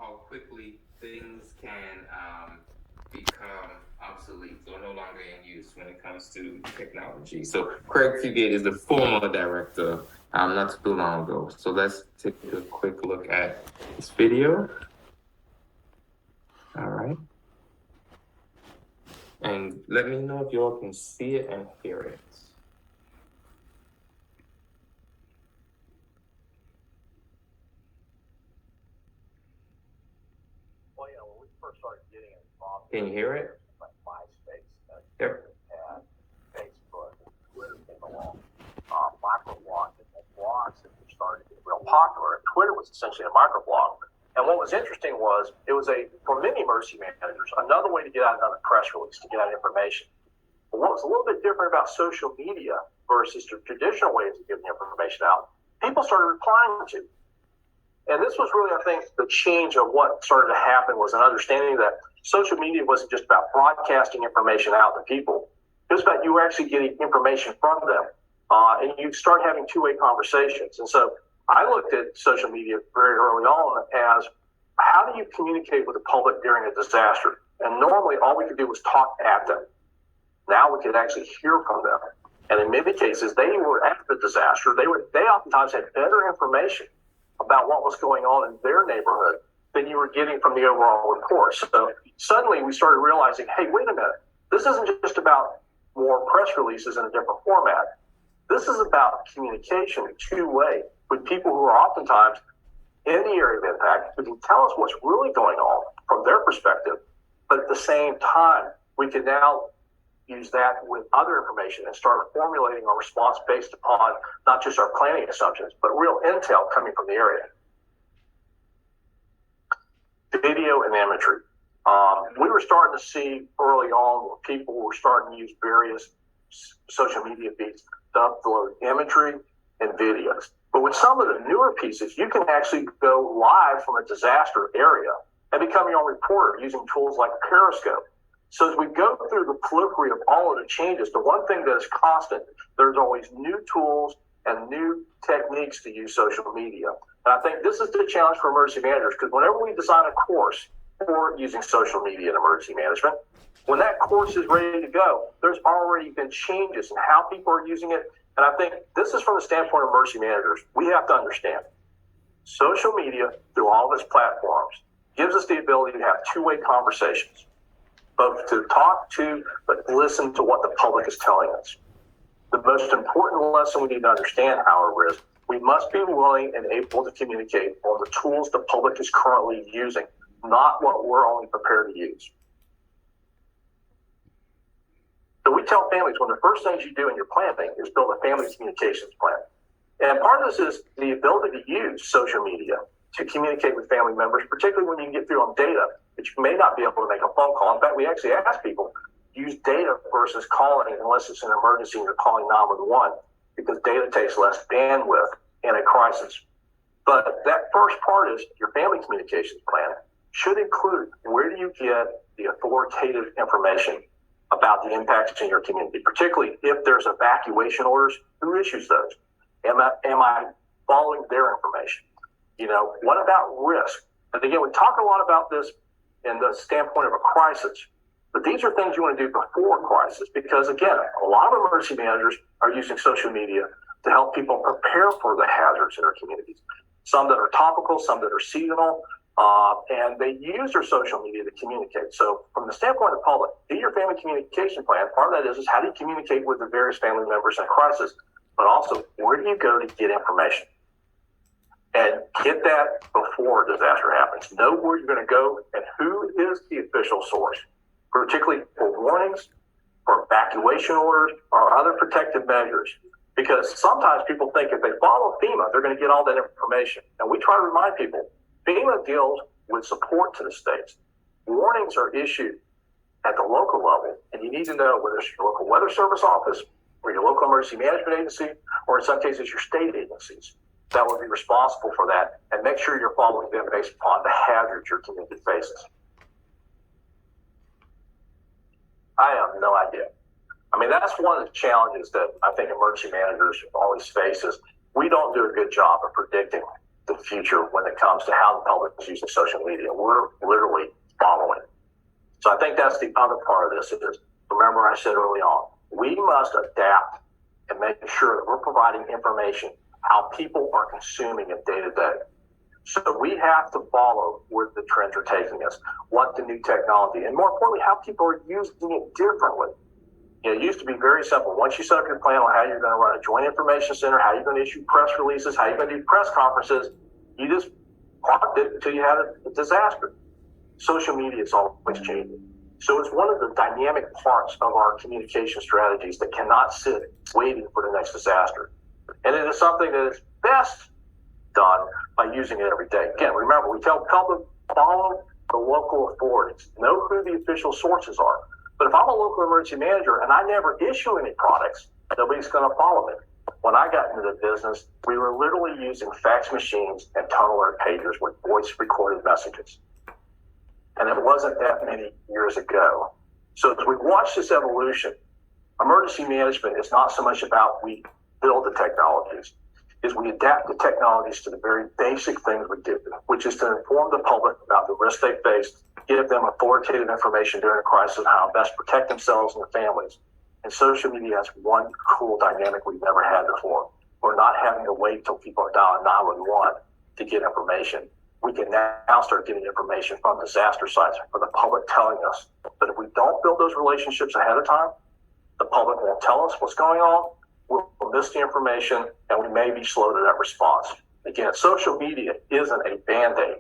how quickly things can become obsolete or no longer in use when it comes to technology. So Craig Fugate is the former director not too long ago. So let's take a quick look at this video. All right. And let me know if you all can see it and hear it. Well, when we first started getting involved, can you hear it? Like MySpace, Yep. and Facebook, and Twitter came along, microblogs and blogs that were starting to get real popular. And Twitter was essentially a microblog. And what was interesting was it was for many emergency managers, another way to get out another press release, to get out information. But what was a little bit different about social media versus the traditional ways of getting information out, people started replying to. And this was really, I think, the change of what started to happen was an understanding that social media wasn't just about broadcasting information out to people. It was about you were actually getting information from them. And you start having two-way conversations. And so I looked at social media very early on as how do you communicate with the public during a disaster? And normally all we could do was talk at them. Now we could actually hear from them. And in many cases, they were at the disaster. They oftentimes had better information about what was going on in their neighborhood than you were getting from the overall report. So suddenly we started realizing, hey, wait a minute, this isn't just about more press releases in a different format. This is about communication two-way with people who are oftentimes in the area of impact, who can tell us what's really going on from their perspective. But at the same time, we can now use that with other information and start formulating our response based upon not just our planning assumptions, but real intel coming from the area. Video and imagery. We were starting to see early on where people were starting to use various social media feeds to upload imagery and videos. But with some of the newer pieces, you can actually go live from a disaster area and become your own reporter using tools like Periscope. So as we go through the periphery of all of the changes, the one thing that is constant, there's always new tools and new techniques to use social media. And I think this is the challenge for emergency managers, because whenever we design a course for using social media in emergency management, when that course is ready to go, there's already been changes in how people are using it. And I think this is from the standpoint of emergency managers. We have to understand social media through all of its platforms gives us the ability to have two-way conversations, both to talk to, but listen to what the public is telling us. The most important lesson we need to understand, however, is we must be willing and able to communicate on the tools the public is currently using, not what we're only prepared to use. So we tell families one of the first things you do in your planning is build a family communications plan. And part of this is the ability to use social media to communicate with family members, particularly when you can get through on data, but you may not be able to make a phone call. In fact, we actually ask people, use data versus calling unless it's an emergency and you're calling 911, because data takes less bandwidth in a crisis. But that first part is your family communications plan should include where do you get the authoritative information about the impacts in your community, particularly if there's evacuation orders, who issues those? Am I following their information? What about risk? And again, we talk a lot about this in the standpoint of a crisis, but these are things you want to do before crisis, because again, a lot of emergency managers are using social media to help people prepare for the hazards in their communities. Some that are topical, some that are seasonal, and they use their social media to communicate. So from the standpoint of the public, do your family communication plan. Part of that is how do you communicate with the various family members in a crisis, but also where do you go to get information? And get that before a disaster happens. Know where you're going to go and who is the official source, particularly for warnings, for evacuation orders, or other protective measures. Because sometimes people think if they follow FEMA, they're going to get all that information. And we try to remind people, FEMA deals with support to the states. Warnings are issued at the local level, and you need to know whether it's your local weather service office or your local emergency management agency, or in some cases your state agencies that would be responsible for that, and make sure you're following them based upon the hazards your community faces. I have no idea. I mean, that's one of the challenges that I think emergency managers always face is we don't do a good job of predicting the future when it comes to how the public is using social media. We're literally following. So I think that's the other part of this is, remember I said early on, we must adapt and make sure that we're providing information how people are consuming it day to day. So we have to follow where the trends are taking us, what the new technology, and more importantly, how people are using it differently. You know, it used to be very simple. Once you set up your plan on how you're going to run a joint information center, how you're going to issue press releases, how you're going to do press conferences, you just parked it until you had a disaster. Social media is always changing. So it's one of the dynamic parts of our communication strategies that cannot sit waiting for the next disaster. And it is something that is best done by using it every day. Again, remember, we tell public, follow the local authorities, know who the official sources are. But if I'm a local emergency manager and I never issue any products, nobody's going to follow me. When I got into the business, we were literally using fax machines and tunnel alert pagers with voice recorded messages. And it wasn't that many years ago. So as we watch this evolution, emergency management is not so much about we build the technologies, is we adapt the technologies to the very basic things we do, which is to inform the public about the risks they face, give them authoritative information during a crisis on how best protect themselves and their families. And social media has one cool dynamic we've never had before. We're not having to wait till people are dialing 911 to get information. We can now start getting information from disaster sites, for the public telling us. But if we don't build those relationships ahead of time, the public won't tell us what's going on, we'll miss the information, and we may be slow to that response. Again, social media isn't a Band-Aid.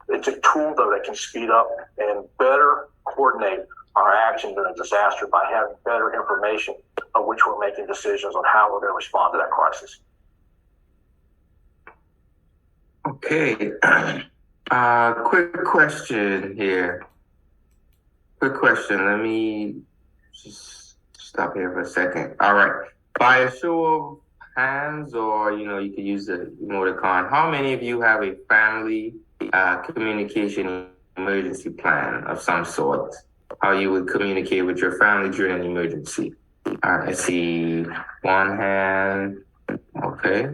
It's a tool, though, that can speed up and better coordinate our actions in a disaster by having better information on which we're making decisions on how we're going to respond to that crisis. Okay. Quick question here. Quick question. Let me just stop here for a second. All right. By a show of hands, or you could use the emoticon, how many of you have a family communication emergency plan of some sort? How you would communicate with your family during an emergency? All right. I see one hand. Okay.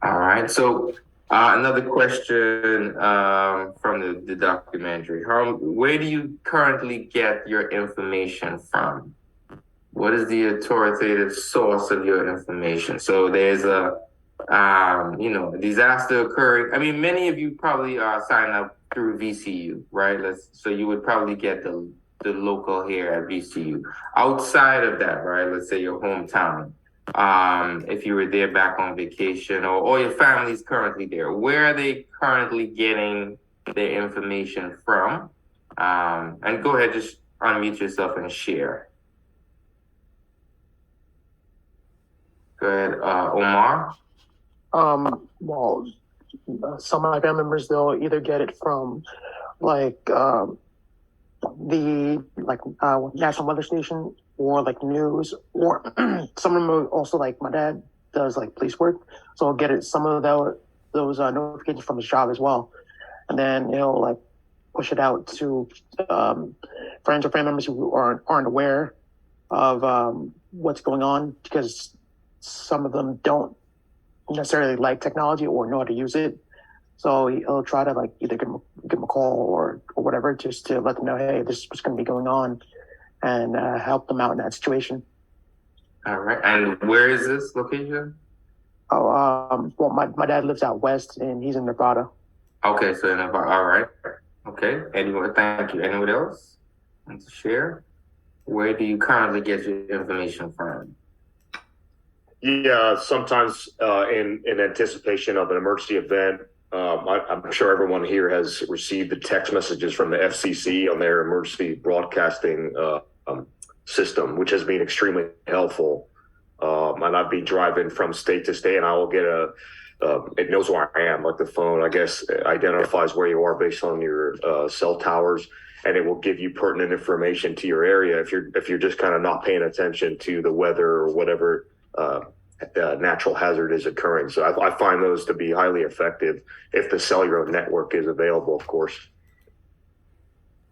All right. So another question from the documentary. Where do you currently get your information from? What is the authoritative source of your information? So there's a disaster occurring. I mean, many of you probably are signed up through VCU, right? So you would probably get the local here at VCU. Outside of that, right? Let's say your hometown. If you were there back on vacation, or your family's currently there, where are they currently getting their information from? And go ahead, just unmute yourself and share. Go ahead, Omar. Well, some of my family members, they'll either get it from national weather station, or news, or some of them are also, my dad does police work, so I'll get some of those notifications from his job as well, and then he'll push it out to friends or family members who aren't aware of what's going on, because some of them don't necessarily like technology or know how to use it. So he'll try to either give them a call or whatever, just to let them know, hey, this is what's going to be going on, and help them out in that situation. All right. And where is this location? Well, my dad lives out west, and he's in Nevada. Okay, so in Nevada. All right. Okay. Thank you. Anyone else want to share? Where do you currently get your information from? Yeah, sometimes in anticipation of an emergency event, I'm sure everyone here has received the text messages from the FCC on their emergency broadcasting system, which has been extremely helpful. And I'd be driving from state to state, and I will get it knows where I am, the phone, I guess, identifies where you are based on your cell towers, and it will give you pertinent information to your area if you're just kind of not paying attention to the weather or whatever natural hazard is occurring. So I find those to be highly effective if the cellular network is available, of course.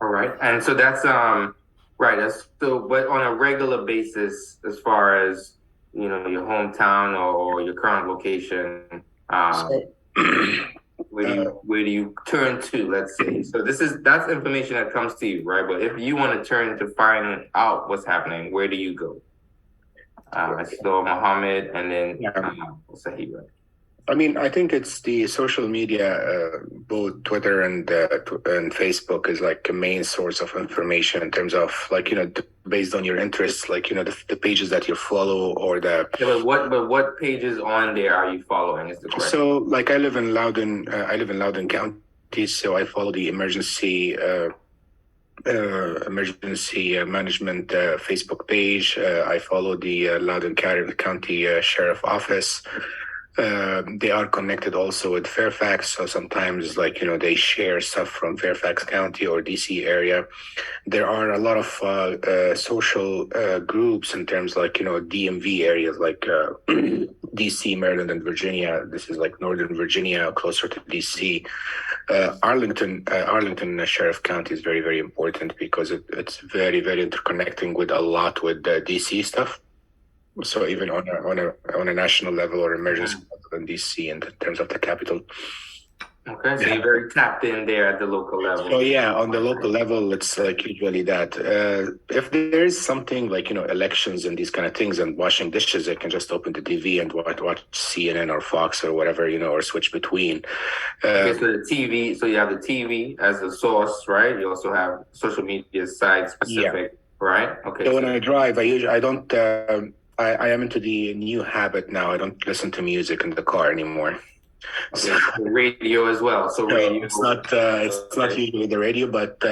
All right. And so that's right. That's so, but on a regular basis, as far as your hometown or your current location. So Where do you turn to? Let's say. So that's information that comes to you, right? But if you want to turn to find out what's happening, where do you go? I saw Muhammad and then Sahira. I mean, I think it's the social media, both Twitter and Facebook is like a main source of information in terms of like, based on your interests, like, the pages that you follow or the. Yeah, but what pages on there are you following is the question. So like I live in Loudoun County, so I follow the emergency management Facebook page. I follow the Loudoun County Sheriff Office. They are connected also with Fairfax, so sometimes they share stuff from Fairfax County or DC area. There are a lot of social groups in terms DMV areas like DC, Maryland, and Virginia. This is like Northern Virginia, closer to DC. Arlington Sheriff County is very, very important because it's very, very interconnecting with a lot with DC stuff. So even on a national level or emergency level in DC in terms of the capital. Okay, so you're very tapped in there at the local level. So yeah, on the local level, it's like usually that. If there is something like elections and these kind of things and washing dishes, I can just open the TV and watch CNN or Fox or whatever, or switch between. Okay, so the TV. So you have the TV as a source, right? You also have social media site specific, right? Okay. So when I drive, I don't. I am into the new habit now. I don't listen to music in the car anymore. Okay, so radio as well. So radio. It's not usually the radio, but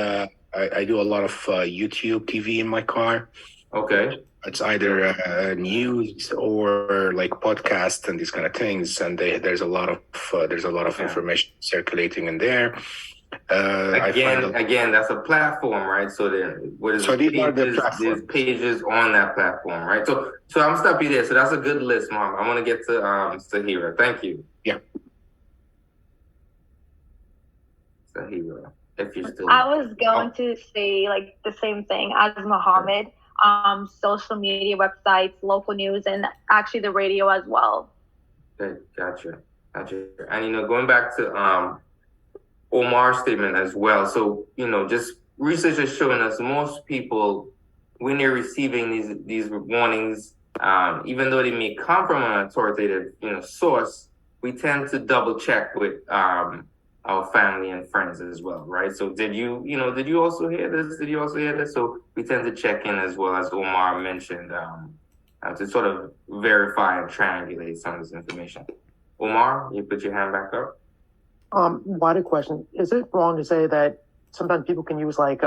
I do a lot of YouTube TV in my car. Okay. It's either news or like podcast and these kind of things, and there's a lot of information circulating in there. Again, that's a platform, right? So these are the platforms. There's pages on that platform, right? So I'm gonna stop you there. So that's a good list, Mom. I want to get to Sahira. Thank you. Yeah. Sahira, if you're still. I was going to say like the same thing as Muhammad. Social media websites, local news, and actually the radio as well. Okay, gotcha. And going back to Omar's statement as well. So, just research is showing us most people, when they're receiving these warnings, even though they may come from an authoritative, source, we tend to double check with our family and friends as well, right? So did you also hear this? Did you also hear this? So we tend to check in as well, as Omar mentioned, to sort of verify and triangulate some of this information. Omar, you put your hand back up. Wider question: is it wrong to say that sometimes people can use like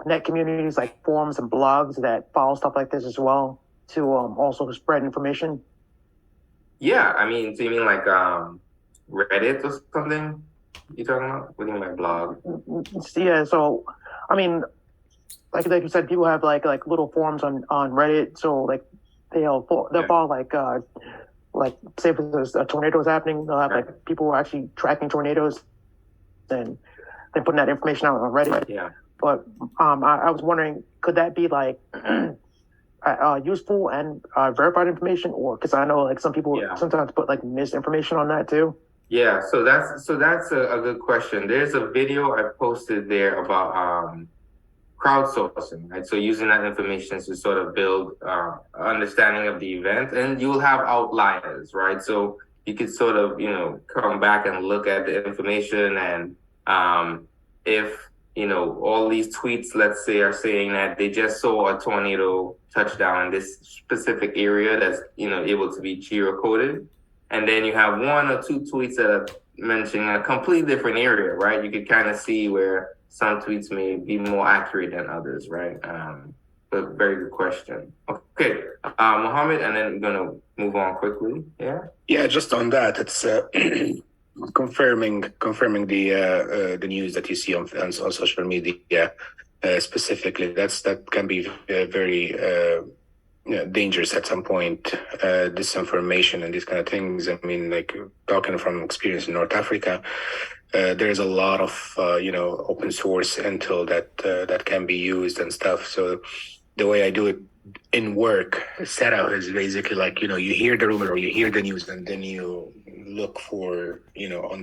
net communities, like forums and blogs that follow stuff like this as well to also spread information? Yeah, I mean, so you mean like Reddit or something? You talking about? What do you mean by blog? Yeah, so I mean, like you said, people have like little forums on Reddit, so like they'll follow like say if there's a tornado is happening, they'll have like people who are actually tracking tornadoes and then putting that information out on Reddit. Yeah. But I was wondering, could that be like useful and verified information, or because I know like some people sometimes put like misinformation on that too. Yeah. So that's a good question. There's a video I posted there about crowdsourcing, right? So using that information to sort of build understanding of the event, and you'll have outliers, right? So you could sort of, come back and look at the information, and if, all these tweets, let's say, are saying that they just saw a tornado touchdown in this specific area that's, able to be geocoded, and then you have one or two tweets that are mentioning a completely different area, right? You could kind of see where some tweets may be more accurate than others, right? But very good question. Okay, Mohammed, and then we're gonna move on quickly. Yeah. Yeah, just on that, it's confirming the news that you see on social media specifically. That can be very dangerous at some point. Disinformation and these kind of things. I mean, like talking from experience in North Africa. There's a lot of open source intel that can be used and stuff. So the way I do it in work setup is basically like you hear the rumor or you hear the news and then you look for, on